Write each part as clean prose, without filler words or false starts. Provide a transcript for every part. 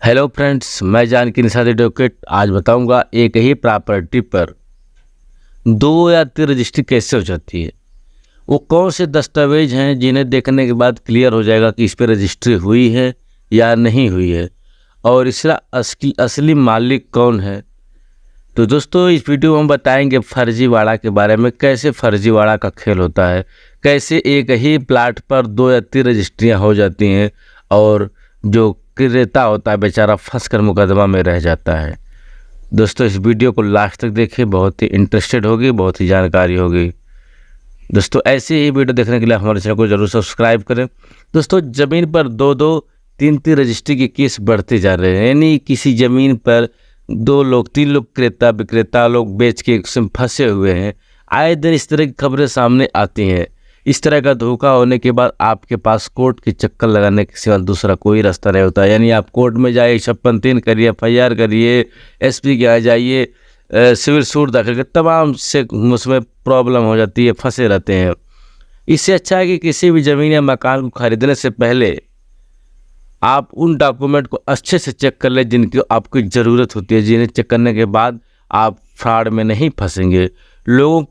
Hello friends, मैं Janaki Nishad advocate आज बताऊंगा एक ही प्रॉपर्टी पर दो या तीन रजिस्ट्री कैसे हो जाती है। वो कौन से दस्तावेज हैं जिन्हें देखने के बाद क्लियर हो जाएगा कि इस पर रजिस्ट्री हुई है या नहीं हुई है और इसका असली मालिक कौन है। तो दोस्तों, इस वीडियो में हम बताएंगे फर्जीवाड़ा के बारे में, कैसे फर्जीवाड़ा का खेल होता है, कैसे एक ही प्लाट पर दो या तीन रजिस्ट्रियाँ हो जाती हैं और जो क्रेता होता है बेचारा फंस कर मुकदमा में रह जाता है। दोस्तों, इस वीडियो को लास्ट तक देखिए, बहुत ही इंटरेस्टेड होगी, बहुत ही जानकारी होगी। दोस्तों, ऐसे ही वीडियो देखने के लिए हमारे चैनल को जरूर सब्सक्राइब करें। दोस्तों, ज़मीन पर दो दो तीन तीन रजिस्ट्री के केस बढ़ते जा रहे हैं, यानी किसी ज़मीन पर दो लोग तीन लोग क्रेता विक्रेता लोग बेच के उसमें फंसे हुए हैं। आए दिन इस तरह की खबरें सामने आती हैं। इस तरह का धोखा होने के बाद आपके पास कोर्ट के चक्कर लगाने के सिवा दूसरा कोई रास्ता नहीं होता। यानी आप कोर्ट में जाइए, 56(3) करिए, FIR करिए, SP के यहाँ जाइए, सिविल सूट दाखिल कर, तमाम से उसमें प्रॉब्लम हो जाती है, फंसे रहते हैं। इससे अच्छा है कि किसी भी ज़मीन या मकान को खरीदने से पहले आप उन डॉक्यूमेंट को अच्छे से चेक कर लें जिनकी आपको ज़रूरत होती है, जिन्हें चेक करने के बाद आप फ्रॉड में नहीं फंसेंगे। लोगों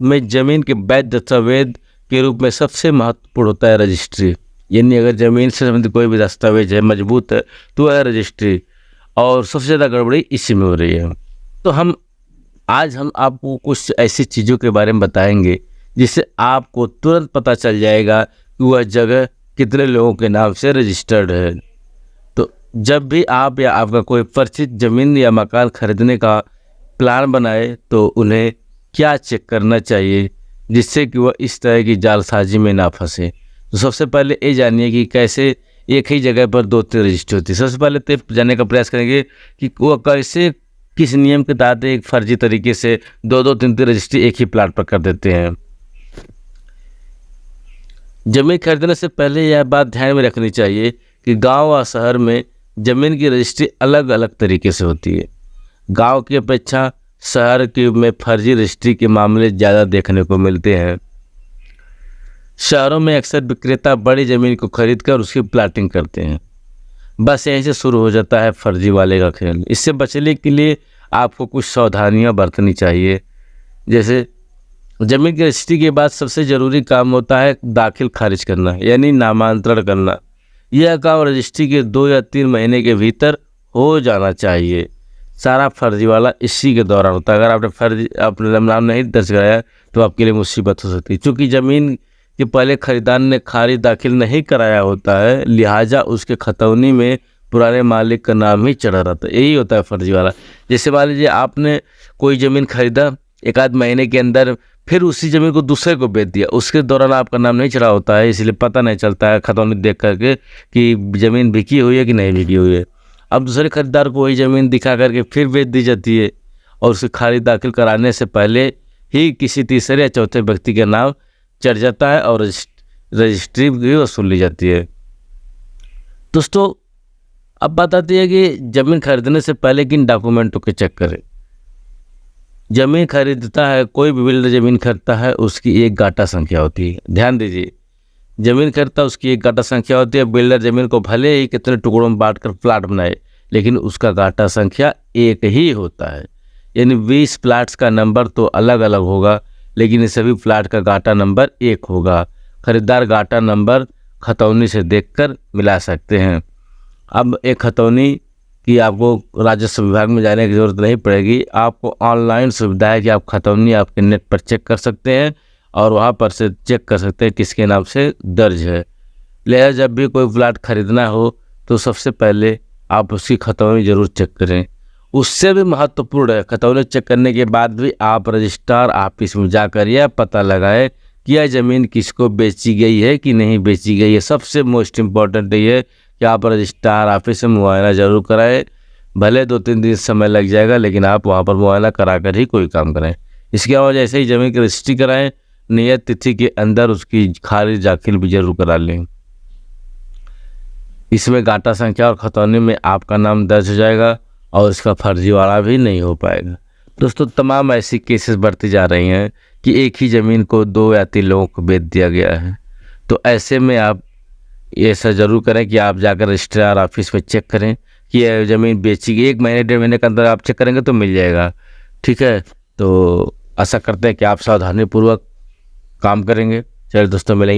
में ज़मीन के वैध दस्तावेज के रूप में सबसे महत्वपूर्ण होता है रजिस्ट्री। यानी अगर ज़मीन से संबंधित कोई भी दस्तावेज है, मजबूत है, तो वह रजिस्ट्री, और सबसे ज़्यादा गड़बड़ी इसी में हो रही है। तो आज हम आपको कुछ ऐसी चीज़ों के बारे में बताएंगे जिससे आपको तुरंत पता चल जाएगा कि वह जगह कितने लोगों के नाम से रजिस्टर्ड है। तो जब भी आप या आपका कोई परिचित ज़मीन या मकान खरीदने का प्लान बनाए तो उन्हें क्या चेक करना चाहिए जिससे कि वह इस तरह की जालसाजी में ना फंसे। तो सबसे पहले ये जानिए कि कैसे एक ही जगह पर दो तीन रजिस्ट्री होती है। सबसे पहले तो जानने का प्रयास करेंगे कि वह कैसे, किस नियम के तहत एक फर्जी तरीके से दो दो तीन तीन रजिस्ट्री एक ही प्लाट पर कर देते हैं। जमीन खरीदने से पहले यह बात ध्यान में रखनी चाहिए कि गांव और शहर में ज़मीन की रजिस्ट्री अलग अलग तरीके से होती है। गांव की अपेक्षा शहर के में फर्जी रजिस्ट्री के मामले ज़्यादा देखने को मिलते हैं। शहरों में अक्सर विक्रेता बड़ी ज़मीन को खरीदकर उसकी प्लाटिंग करते हैं। बस यहीं से शुरू हो जाता है फर्जी वाले का खेल। इससे बचने के लिए आपको कुछ सावधानियां बरतनी चाहिए। जैसे ज़मीन की रजिस्ट्री के बाद सबसे ज़रूरी काम होता है दाखिल खारिज करना, यानी नामांतरण करना। यह काम रजिस्ट्री के 2 या 3 महीने के भीतर हो जाना चाहिए। सारा फर्जीवाला इसी के दौरान होता है। अगर आपने अपना नाम नहीं दर्ज कराया तो आपके लिए मुसीबत हो सकती है। चूँकि ज़मीन के पहले खरीदार ने खारिज दाखिल नहीं कराया होता है, लिहाजा उसके खतौनी में पुराने मालिक का नाम ही चढ़ा रहता है। यही होता है फर्जीवाला। जैसे मान लीजिए आपने कोई ज़मीन खरीदा, एक आध महीने के अंदर फिर उसी ज़मीन को दूसरे को बेच दिया, उसके दौरान आपका नाम नहीं चढ़ा होता है, इसलिए पता नहीं चलता है खतौनी देख करके कि ज़मीन बिकी हुई है कि नहीं बिकी हुई है। अब दूसरे खरीदार को वही ज़मीन दिखा करके फिर बेच दी जाती है और उसे खारिज दाखिल कराने से पहले ही किसी तीसरे या चौथे व्यक्ति का नाम चढ़ जाता है और रजिस्ट्री भी वसूल ली जाती है। दोस्तों, अब बात आती है कि ज़मीन खरीदने से पहले किन डॉक्यूमेंटों के चेक करें। ज़मीन खरीदता है, कोई भी बिल्डर ज़मीन खरीदता है, उसकी एक गाटा संख्या होती है। ध्यान दीजिए, ज़मीन खरीदता है उसकी एक गाटा संख्या होती है। बिल्डर ज़मीन को भले ही कितने टुकड़ों में बांट कर प्लाट बनाए, लेकिन उसका गाटा संख्या एक ही होता है। यानी 20 प्लाट्स का नंबर तो अलग अलग होगा, लेकिन इन सभी प्लाट का गाटा नंबर एक होगा। खरीदार गाटा नंबर खतौनी से देखकर मिला सकते हैं। अब एक खतौनी कि आपको राजस्व विभाग में जाने की ज़रूरत नहीं पड़ेगी। आपको ऑनलाइन सुविधा है कि आप खतौनी आपके नेट पर चेक कर सकते हैं और वहाँ पर से चेक कर सकते हैं किसके नाम से दर्ज है। लिहाजा जब भी कोई प्लाट खरीदना हो तो सबसे पहले आप उसकी खतौनी ज़रूर चेक करें। उससे भी महत्वपूर्ण है, खतौनी चेक करने के बाद भी आप रजिस्ट्रार ऑफिस में जाकर यह पता लगाएं कि यह ज़मीन किसको बेची गई है कि नहीं बेची गई है। सबसे मोस्ट इम्पॉर्टेंट ये है कि आप रजिस्ट्रार ऑफिस में मुआयना ज़रूर कराएं। भले 2-3 दिन समय लग जाएगा, लेकिन आप वहाँ पर मुआयना करा कर ही कोई काम करें। इसके अलावा जैसे ही ज़मीन की रजिस्ट्री कराएं, नियत तिथि के अंदर उसकी खारिज दाखिल भी जरूर करा लें। इसमें गाटा संख्या और खतौनी में आपका नाम दर्ज हो जाएगा और इसका फर्जीवाड़ा भी नहीं हो पाएगा। दोस्तों, तमाम ऐसी केसेस बढ़ती जा रही हैं कि एक ही ज़मीन को 2 या 3 लोगों को बेच दिया गया है। तो ऐसे में आप ऐसा ज़रूर करें कि आप जाकर रजिस्ट्रार ऑफिस में चेक करें कि ज़मीन बेची गई, 1 महीने 1.5 महीने के अंदर आप चेक करेंगे तो मिल जाएगा। ठीक है, तो आशा करते हैं कि आप सावधानीपूर्वक काम करेंगे। चलिए दोस्तों, मिलेंगे।